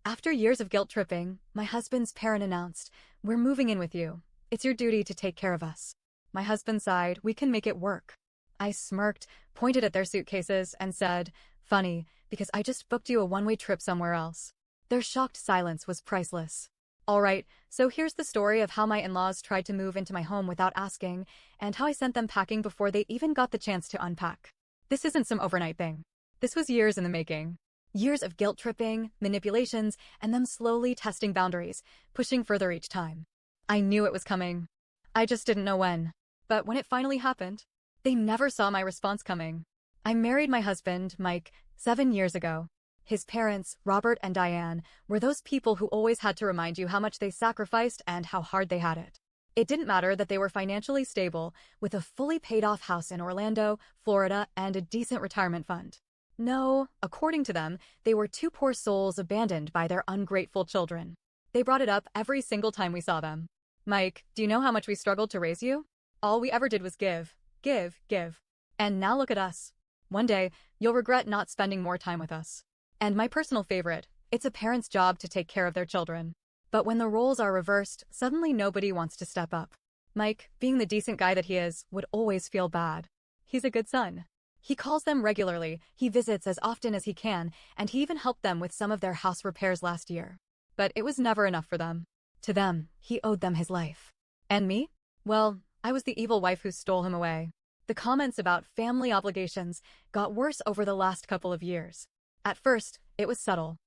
After years of guilt tripping, my husband's parent announced, "We're moving in with you. It's your duty to take care of us." My husband sighed, "We can make it work." I smirked, pointed at their suitcases, and said, "Funny, because I just booked you a one-way trip somewhere else." Their shocked silence was priceless. Alright, so here's the story of how my in-laws tried to move into my home without asking, and how I sent them packing before they even got the chance to unpack. This isn't some overnight thing. This was years in the making. Years of guilt tripping, manipulations, and them slowly testing boundaries, pushing further each time. I knew it was coming. I just didn't know when. But when it finally happened, they never saw my response coming. I married my husband, Mike, 7 years ago. His parents, Robert and Diane, were those people who always had to remind you how much they sacrificed and how hard they had it. It didn't matter that they were financially stable, with a fully paid-off house in Orlando, Florida, and a decent retirement fund. No, according to them, they were two poor souls abandoned by their ungrateful children. They brought it up every single time we saw them. "Mike, do you know how much we struggled to raise you? All we ever did was give, give, give. And now look at us. One day, you'll regret not spending more time with us." And my personal favorite, it's a parent's job to take care of their children. But when the roles are reversed, suddenly nobody wants to step up. Mike, being the decent guy that he is, would always feel bad. He's a good son. He calls them regularly, he visits as often as he can, and he even helped them with some of their house repairs last year. But it was never enough for them. To them, he owed them his life. And me? Well, I was the evil wife who stole him away. The comments about family obligations got worse over the last couple of years. At first, it was subtle.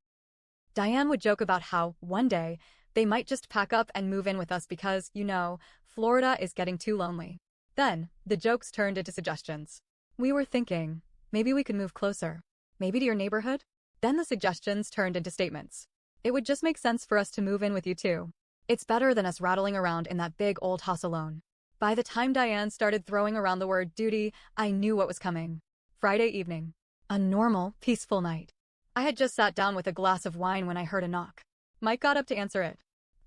Diane would joke about how, one day, they might just pack up and move in with us because, Florida is getting too lonely. Then, the jokes turned into suggestions. We were thinking, maybe we could move closer. Maybe to your neighborhood? Then the suggestions turned into statements. It would just make sense for us to move in with you too. It's better than us rattling around in that big old house alone. By the time Diane started throwing around the word duty, I knew what was coming. Friday evening. A normal, peaceful night. I had just sat down with a glass of wine when I heard a knock. Mike got up to answer it.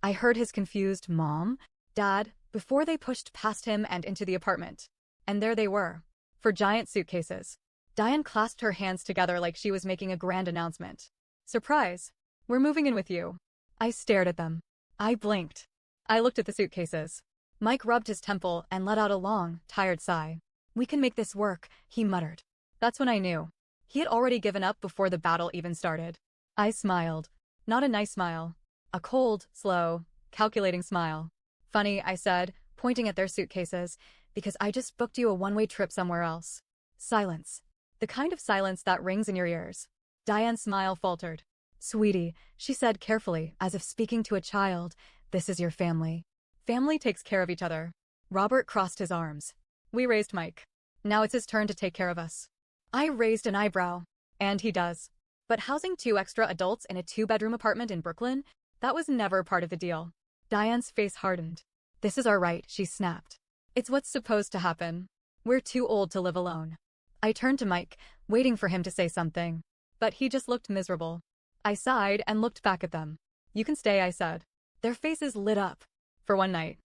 I heard his confused "Mom? Dad?" before they pushed past him and into the apartment. And there they were. 4 giant suitcases. Diane clasped her hands together like she was making a grand announcement. "Surprise! We're moving in with you." I stared at them. I blinked. I looked at the suitcases. Mike rubbed his temple and let out a long, tired sigh. "We can make this work," he muttered. That's when I knew. He had already given up before the battle even started. I smiled. Not a nice smile. A cold, slow, calculating smile. "Funny," I said, pointing at their suitcases, "because I just booked you a one-way trip somewhere else." Silence. The kind of silence that rings in your ears. Diane's smile faltered. "Sweetie," she said carefully, as if speaking to a child, "this is your family. Family takes care of each other." Robert crossed his arms. "We raised Mike. Now it's his turn to take care of us." I raised an eyebrow. And he does. But housing 2 extra adults in a 2-bedroom apartment in Brooklyn? That was never part of the deal. Diane's face hardened. "This is our right," she snapped. "It's what's supposed to happen. We're too old to live alone." I turned to Mike, waiting for him to say something. But he just looked miserable. I sighed and looked back at them. "You can stay," I said. Their faces lit up. "For one night.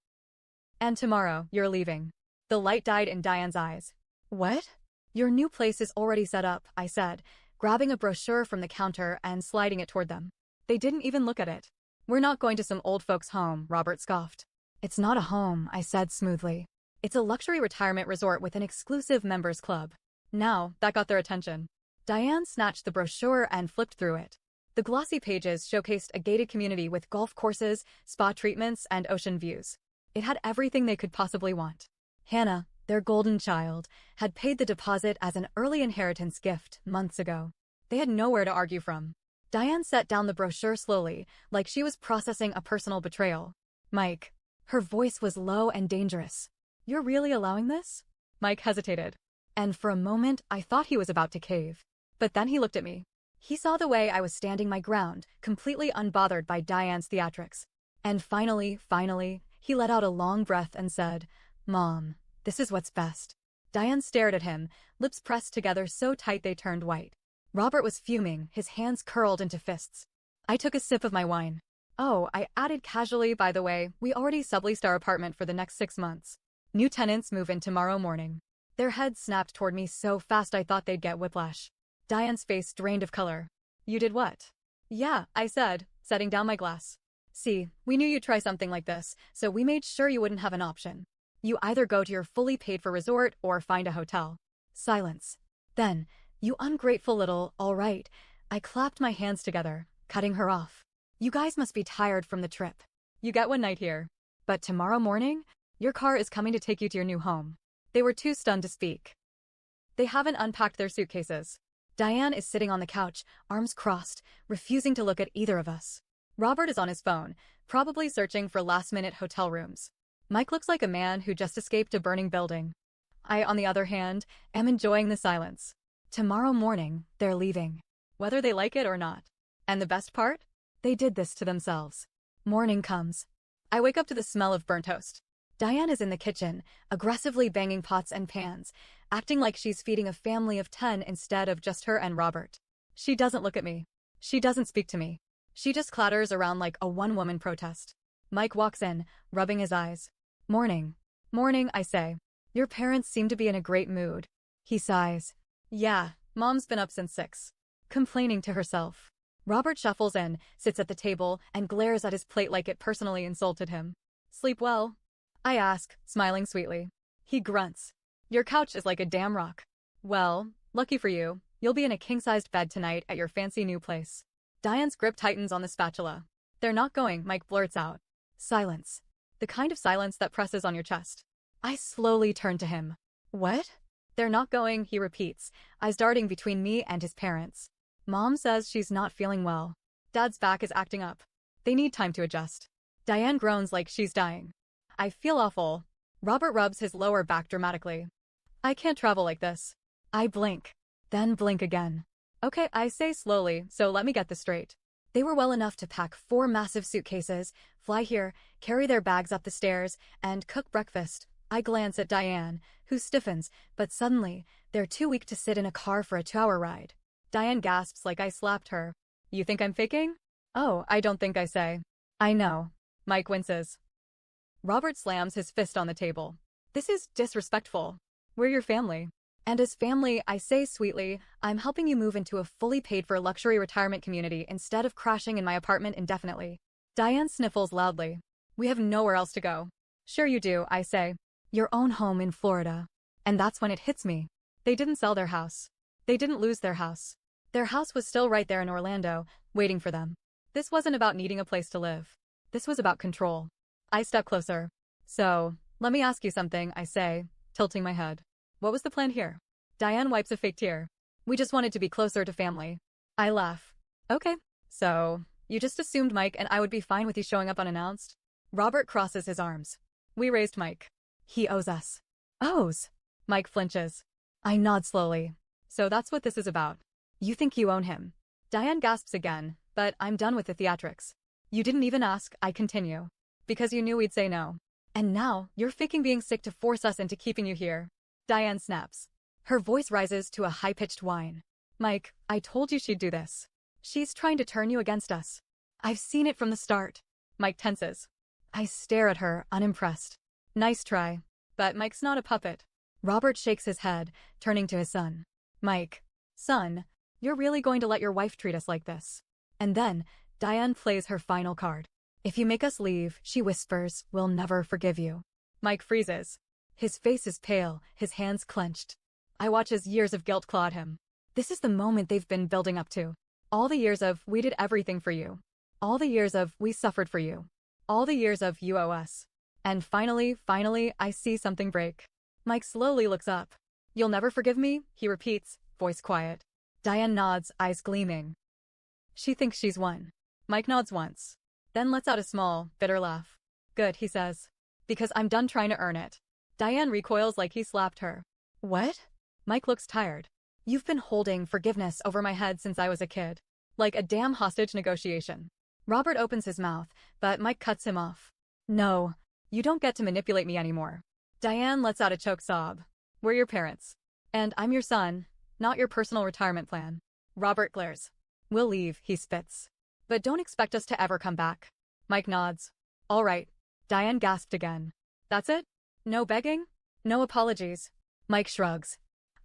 And tomorrow, you're leaving." The light died in Diane's eyes. "What?" "Your new place is already set up," I said, grabbing a brochure from the counter and sliding it toward them. They didn't even look at it. "We're not going to some old folks' home," Robert scoffed. "It's not a home," I said smoothly. "It's a luxury retirement resort with an exclusive members club." Now, that got their attention. Diane snatched the brochure and flipped through it. The glossy pages showcased a gated community with golf courses, spa treatments, and ocean views. It had everything they could possibly want. Hannah, their golden child, had paid the deposit as an early inheritance gift months ago. They had nowhere to argue from. Diane set down the brochure slowly, like she was processing a personal betrayal. "Mike." Her voice was low and dangerous. "You're really allowing this?" Mike hesitated. And for a moment, I thought he was about to cave. But then he looked at me. He saw the way I was standing my ground, completely unbothered by Diane's theatrics. And finally, he let out a long breath and said, "Mom, this is what's best." Diane stared at him, lips pressed together so tight they turned white. Robert was fuming, his hands curled into fists. I took a sip of my wine. "Oh," I added casually, "by the way, we already subleased our apartment for the next 6 months. New tenants move in tomorrow morning." Their heads snapped toward me so fast I thought they'd get whiplash. Diane's face drained of color. "You did what?" "Yeah," I said, setting down my glass. See, we knew you'd try something like this, so we made sure you wouldn't have an option. You either go to your fully paid-for resort or find a hotel. Silence. Then, you ungrateful little, all right. I clapped my hands together, cutting her off. You guys must be tired from the trip. You get one night here. But tomorrow morning, your car is coming to take you to your new home. They were too stunned to speak. They haven't unpacked their suitcases. Diane is sitting on the couch, arms crossed, refusing to look at either of us. Robert is on his phone, probably searching for last-minute hotel rooms. Mike looks like a man who just escaped a burning building. I, on the other hand, am enjoying the silence. Tomorrow morning, they're leaving. Whether they like it or not. And the best part? They did this to themselves. Morning comes. I wake up to the smell of burnt toast. Diane is in the kitchen, aggressively banging pots and pans, acting like she's feeding a family of 10 instead of just her and Robert. She doesn't look at me. She doesn't speak to me. She just clatters around like a one-woman protest. Mike walks in, rubbing his eyes. Morning. Morning, I say. Your parents seem to be in a great mood. He sighs. Yeah, Mom's been up since 6. Complaining to herself. Robert shuffles in, sits at the table, and glares at his plate like it personally insulted him. Sleep well? I ask, smiling sweetly. He grunts. Your couch is like a damn rock. Well, lucky for you, you'll be in a king-sized bed tonight at your fancy new place. Diane's grip tightens on the spatula. They're not going, Mike blurts out. Silence. The kind of silence that presses on your chest. I slowly turn to him. What? They're not going, he repeats, eyes darting between me and his parents. Mom says she's not feeling well. Dad's back is acting up. They need time to adjust. Diane groans like she's dying. I feel awful. Robert rubs his lower back dramatically. I can't travel like this. I blink. Then blink again. Okay, I say slowly, so let me get this straight. They were well enough to pack 4 massive suitcases, fly here, carry their bags up the stairs, and cook breakfast. I glance at Diane, who stiffens, but suddenly, they're too weak to sit in a car for a 2-hour ride. Diane gasps like I slapped her. You think I'm faking? Oh, I don't think I say. I know. Mike winces. Robert slams his fist on the table. This is disrespectful. We're your family. And as family, I say sweetly, I'm helping you move into a fully paid-for luxury retirement community instead of crashing in my apartment indefinitely. Diane sniffles loudly. We have nowhere else to go. Sure you do, I say. Your own home in Florida. And that's when it hits me. They didn't sell their house. They didn't lose their house. Their house was still right there in Orlando, waiting for them. This wasn't about needing a place to live. This was about control. I step closer. So, let me ask you something, I say, tilting my head. What was the plan here? Diane wipes a fake tear. We just wanted to be closer to family. I laugh. Okay. So, you just assumed Mike and I would be fine with you showing up unannounced? Robert crosses his arms. We raised Mike. He owes us. Owes? Mike flinches. I nod slowly. So that's what this is about. You think you own him. Diane gasps again, but I'm done with the theatrics. You didn't even ask, I continue. Because you knew we'd say no. And now, you're faking being sick to force us into keeping you here. Diane snaps. Her voice rises to a high-pitched whine. Mike, I told you she'd do this. She's trying to turn you against us. I've seen it from the start. Mike tenses. I stare at her, unimpressed. Nice try. But Mike's not a puppet. Robert shakes his head, turning to his son. Mike. Son, you're really going to let your wife treat us like this? And then, Diane plays her final card. If you make us leave, she whispers, we'll never forgive you. Mike freezes. His face is pale, his hands clenched. I watch as years of guilt claw at him. This is the moment they've been building up to. All the years of, we did everything for you. All the years of, we suffered for you. All the years of, you owe us. And finally, I see something break. Mike slowly looks up. You'll never forgive me? He repeats, voice quiet. Diane nods, eyes gleaming. She thinks she's won. Mike nods once. Then lets out a small, bitter laugh. Good, he says. Because I'm done trying to earn it. Diane recoils like he slapped her. What? Mike looks tired. You've been holding forgiveness over my head since I was a kid. Like a damn hostage negotiation. Robert opens his mouth, but Mike cuts him off. No, you don't get to manipulate me anymore. Diane lets out a choked sob. We're your parents. And I'm your son, not your personal retirement plan. Robert glares. We'll leave, he spits. But don't expect us to ever come back. Mike nods. All right. Diane gasped again. That's it? No begging? No apologies. Mike shrugs.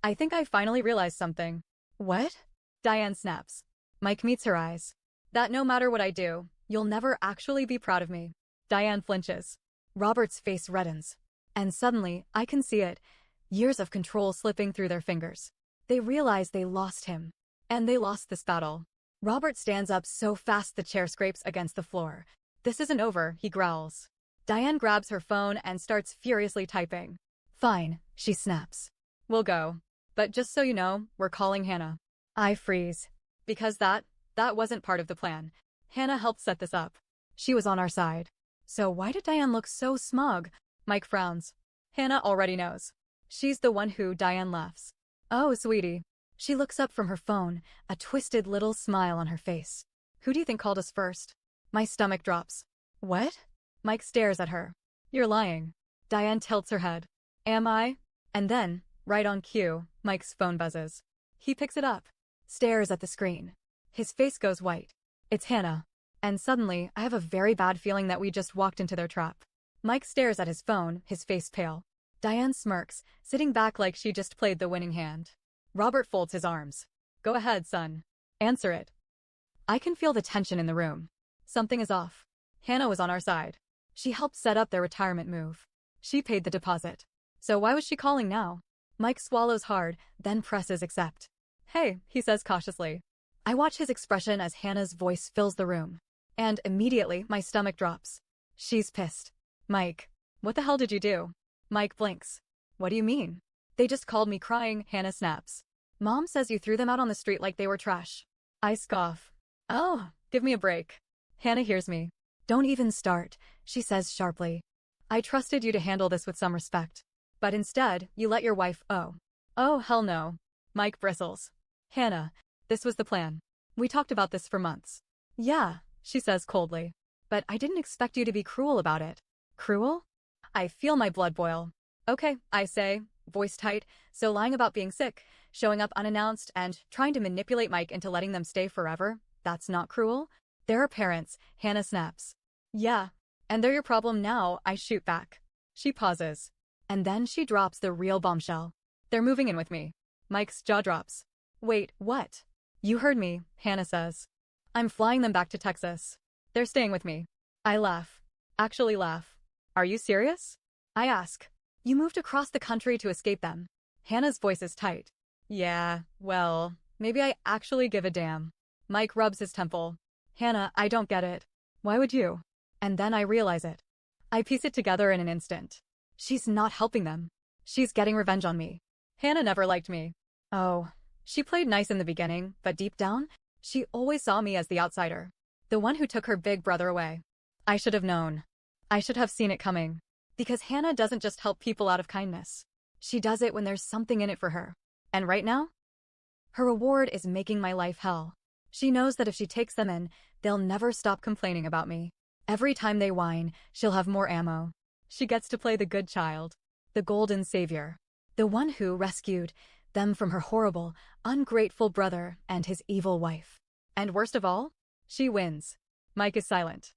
I think I finally realized something. What? Diane snaps. Mike meets her eyes. That no matter what I do, You'll never actually be proud of me. Diane flinches. Robert's face reddens. And suddenly, I can see it. Years of control slipping through their fingers. They realize they lost him. And they lost this battle. Robert stands up so fast the chair scrapes against the floor. This isn't over, he growls. Diane grabs her phone and starts furiously typing. Fine, she snaps. We'll go. But just so you know, we're calling Hannah. I freeze. Because that wasn't part of the plan. Hannah helped set this up. She was on our side. So why did Diane look so smug? Mike frowns. Hannah already knows. She's the one who, Diane laughs. Oh, sweetie. She looks up from her phone, a twisted little smile on her face. Who do you think called us first? My stomach drops. What? Mike stares at her. You're lying. Diane tilts her head. Am I? And then, right on cue, Mike's phone buzzes. He picks it up, stares at the screen. His face goes white. It's Hannah. And suddenly, I have a very bad feeling that we just walked into their trap. Mike stares at his phone, his face pale. Diane smirks, sitting back like she just played the winning hand. Robert folds his arms. Go ahead, son. Answer it. I can feel the tension in the room. Something is off. Hannah was on our side. She helped set up their retirement move. She paid the deposit. So why was she calling now? Mike swallows hard, then presses accept. Hey, he says cautiously. I watch his expression as Hannah's voice fills the room. And immediately, my stomach drops. She's pissed. Mike, what the hell did you do? Mike blinks. What do you mean? They just called me crying, Hannah snaps. Mom says you threw them out on the street like they were trash. I scoff. Oh, give me a break. Hannah hears me. Don't even start, she says sharply. I trusted you to handle this with some respect. But instead, you let your wife, Oh, hell no. Mike bristles. Hannah, this was the plan. We talked about this for months. Yeah, she says coldly. But I didn't expect you to be cruel about it. Cruel? I feel my blood boil. Okay, I say, voice tight, so lying about being sick, showing up unannounced, and trying to manipulate Mike into letting them stay forever, that's not cruel? They're parents, Hannah snaps. Yeah, and they're your problem now, I shoot back. She pauses. And then she drops the real bombshell. They're moving in with me. Mike's jaw drops. Wait, what? You heard me, Hannah says. I'm flying them back to Texas. They're staying with me. I laugh. Actually laugh. Are you serious? I ask. You moved across the country to escape them. Hannah's voice is tight. Yeah, well, maybe I actually give a damn. Mike rubs his temple. Hannah, I don't get it. Why would you? And then I realize it. I piece it together in an instant. She's not helping them. She's getting revenge on me. Hannah never liked me. Oh, she played nice in the beginning, but deep down, she always saw me as the outsider. The one who took her big brother away. I should have known. I should have seen it coming. Because Hannah doesn't just help people out of kindness. She does it when there's something in it for her. And right now? Her reward is making my life hell. She knows that if she takes them in, they'll never stop complaining about me. Every time they whine, she'll have more ammo. She gets to play the good child. The golden savior. The one who rescued them from her horrible, ungrateful brother and his evil wife. And worst of all, she wins. Mike is silent.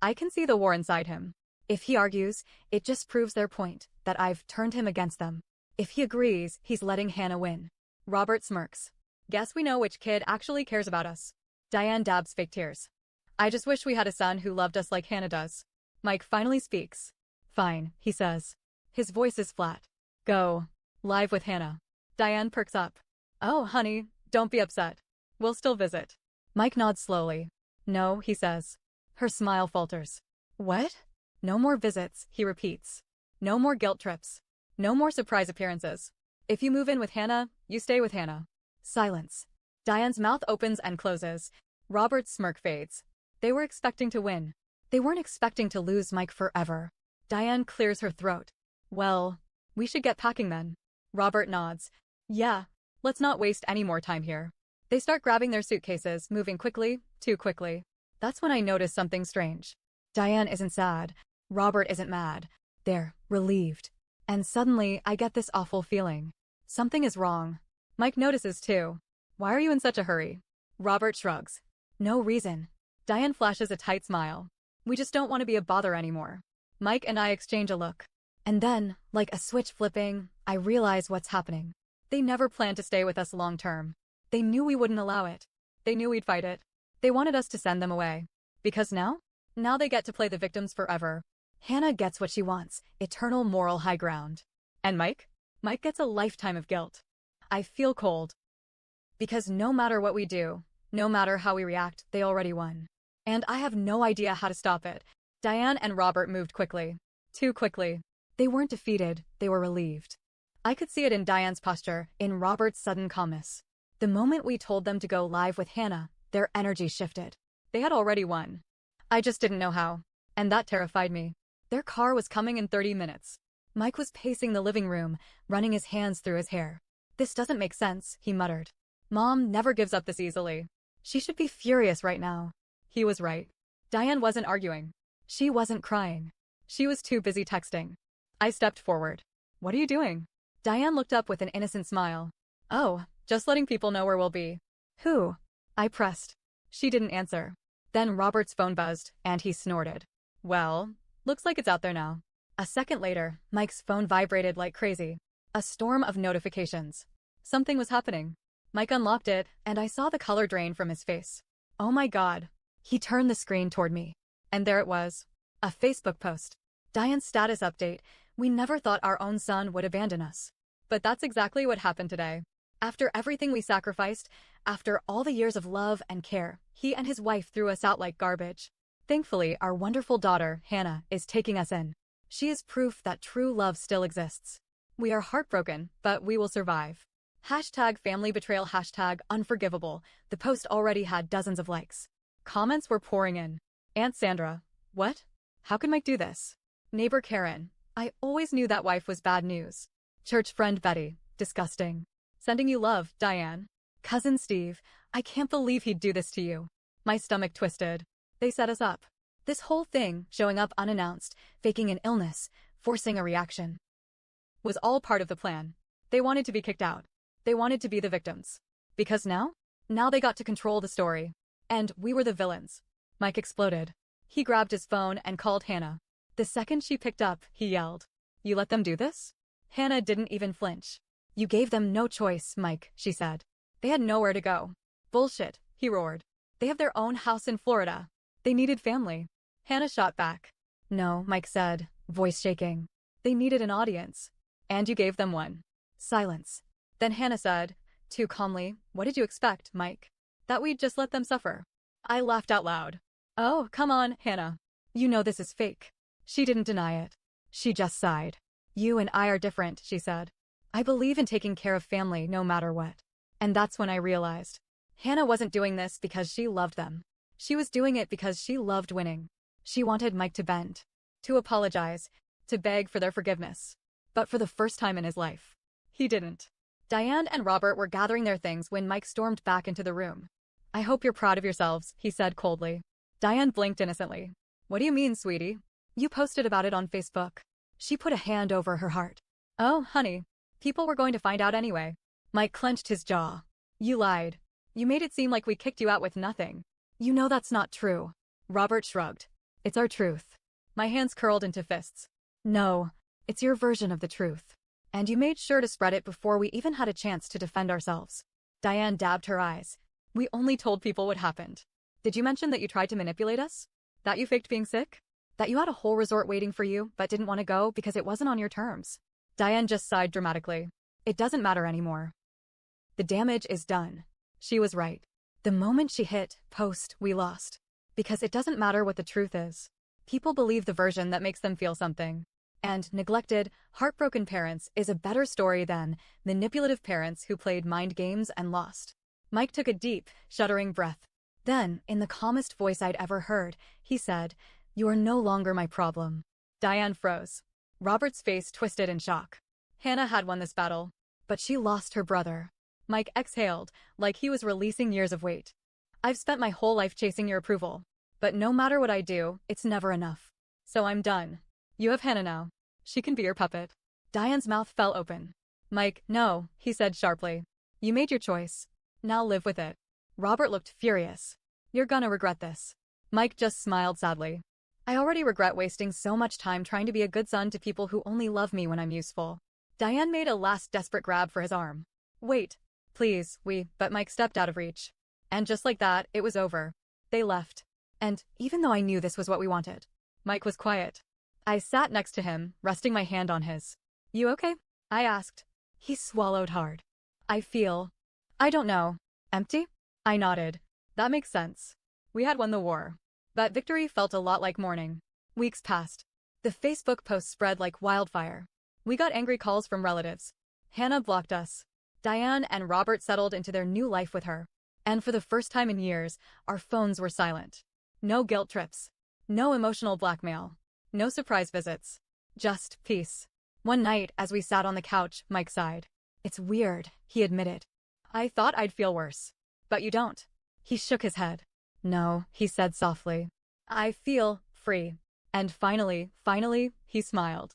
I can see the war inside him. If he argues, it just proves their point, that I've turned him against them. If he agrees, he's letting Hannah win. Robert smirks. Guess we know which kid actually cares about us. Diane dabs fake tears. I just wish we had a son who loved us like Hannah does. Mike finally speaks. Fine, he says. His voice is flat. Go. Live with Hannah. Diane perks up. Oh, honey, don't be upset. We'll still visit. Mike nods slowly. No, he says. Her smile falters. What? No more visits, he repeats. No more guilt trips. No more surprise appearances. If you move in with Hannah, you stay with Hannah. Silence. Diane's mouth opens and closes. Robert's smirk fades. They were expecting to win. They weren't expecting to lose Mike forever. Diane clears her throat. Well, we should get packing then. Robert nods. Yeah, let's not waste any more time here. They start grabbing their suitcases, moving quickly, too quickly. That's when I notice something strange. Diane isn't sad. Robert isn't mad. They're relieved. And suddenly, I get this awful feeling. Something is wrong. Mike notices too. Why are you in such a hurry? Robert shrugs. No reason. Diane flashes a tight smile. We just don't want to be a bother anymore. Mike and I exchange a look. And then, like a switch flipping, I realize what's happening. They never planned to stay with us long term. They knew we wouldn't allow it. They knew we'd fight it. They wanted us to send them away. Because now they get to play the victims forever. Hannah gets what she wants, eternal moral high ground. And Mike? Mike gets a lifetime of guilt. I feel cold. Because no matter what we do, no matter how we react, they already won. And I have no idea how to stop it. Diane and Robert moved quickly. Too quickly. They weren't defeated, they were relieved. I could see it in Diane's posture, in Robert's sudden calmness. The moment we told them to go live with Hannah, their energy shifted. They had already won. I just didn't know how. And that terrified me. Their car was coming in 30 minutes. Mike was pacing the living room, running his hands through his hair. This doesn't make sense, he muttered. Mom never gives up this easily. She should be furious right now. He was right. Diane wasn't arguing. She wasn't crying. She was too busy texting. I stepped forward. What are you doing? Diane looked up with an innocent smile. Oh, just letting people know where we'll be. Who? I pressed. She didn't answer. Then Robert's phone buzzed, and he snorted. Well, looks like it's out there now. A second later, Mike's phone vibrated like crazy. A storm of notifications. Something was happening. Mike unlocked it, and I saw the color drain from his face. Oh my God. He turned the screen toward me. And there it was. A Facebook post. Diane's status update. We never thought our own son would abandon us. But that's exactly what happened today. After everything we sacrificed, after all the years of love and care, he and his wife threw us out like garbage. Thankfully, our wonderful daughter, Hannah, is taking us in. She is proof that true love still exists. We are heartbroken, but we will survive. #family betrayal #unforgivable. The post already had dozens of likes. Comments were pouring in. Aunt Sandra. What? How could Mike do this? Neighbor Karen. I always knew that wife was bad news. Church friend Betty. Disgusting. Sending you love, Diane. Cousin Steve. I can't believe he'd do this to you. My stomach twisted. They set us up. This whole thing, showing up unannounced, faking an illness, forcing a reaction, was all part of the plan. They wanted to be kicked out. They wanted to be the victims. Because now they got to control the story. And we were the villains. Mike exploded. He grabbed his phone and called Hannah. The second she picked up, he yelled. You let them do this? Hannah didn't even flinch. You gave them no choice, Mike, she said. They had nowhere to go. Bullshit, he roared. They have their own house in Florida. They needed family. Hannah shot back. No, Mike said, voice shaking. They needed an audience. And you gave them one. Silence. Then Hannah said, too calmly, what did you expect, Mike? That we'd just let them suffer. I laughed out loud. Oh, come on, Hannah. You know this is fake. She didn't deny it. She just sighed. You and I are different, she said. I believe in taking care of family no matter what. And that's when I realized. Hannah wasn't doing this because she loved them. She was doing it because she loved winning. She wanted Mike to bend, to apologize, to beg for their forgiveness. But for the first time in his life, he didn't. Diane and Robert were gathering their things when Mike stormed back into the room. I hope you're proud of yourselves, he said coldly. Diane blinked innocently. What do you mean, sweetie? You posted about it on Facebook. She put a hand over her heart. Oh, honey. People were going to find out anyway. Mike clenched his jaw. You lied. You made it seem like we kicked you out with nothing. You know that's not true. Robert shrugged. It's our truth. My hands curled into fists. No, it's your version of the truth. And you made sure to spread it before we even had a chance to defend ourselves. Diane dabbed her eyes. We only told people what happened. Did you mention that you tried to manipulate us? That you faked being sick? That you had a whole resort waiting for you but didn't want to go because it wasn't on your terms? Diane just sighed dramatically. It doesn't matter anymore. The damage is done. She was right. The moment she hit post, we lost. Because it doesn't matter what the truth is. People believe the version that makes them feel something. And neglected, heartbroken parents is a better story than manipulative parents who played mind games and lost. Mike took a deep, shuddering breath. Then, in the calmest voice I'd ever heard, he said, You are no longer my problem. Diane froze. Robert's face twisted in shock. Hannah had won this battle. But she lost her brother. Mike exhaled, like he was releasing years of weight. I've spent my whole life chasing your approval. But no matter what I do, it's never enough. So I'm done. You have Hannah now. She can be your puppet. Diane's mouth fell open. Mike, no, he said sharply. You made your choice. Now live with it. Robert looked furious. You're gonna regret this. Mike just smiled sadly. I already regret wasting so much time trying to be a good son to people who only love me when I'm useful. Diane made a last desperate grab for his arm. Wait, please, but Mike stepped out of reach. And just like that, it was over. They left. And even though I knew this was what we wanted, Mike was quiet. I sat next to him, resting my hand on his. You okay? I asked. He swallowed hard. I don't know. Empty? I nodded. That makes sense. We had won the war. That victory felt a lot like mourning. Weeks passed. The Facebook posts spread like wildfire. We got angry calls from relatives. Hannah blocked us. Diane and Robert settled into their new life with her. And for the first time in years, our phones were silent. No guilt trips. No emotional blackmail. No surprise visits. Just peace. One night, as we sat on the couch, Mike sighed. It's weird, he admitted. I thought I'd feel worse. But you don't. He shook his head. No, he said softly. I feel free. And finally, he smiled.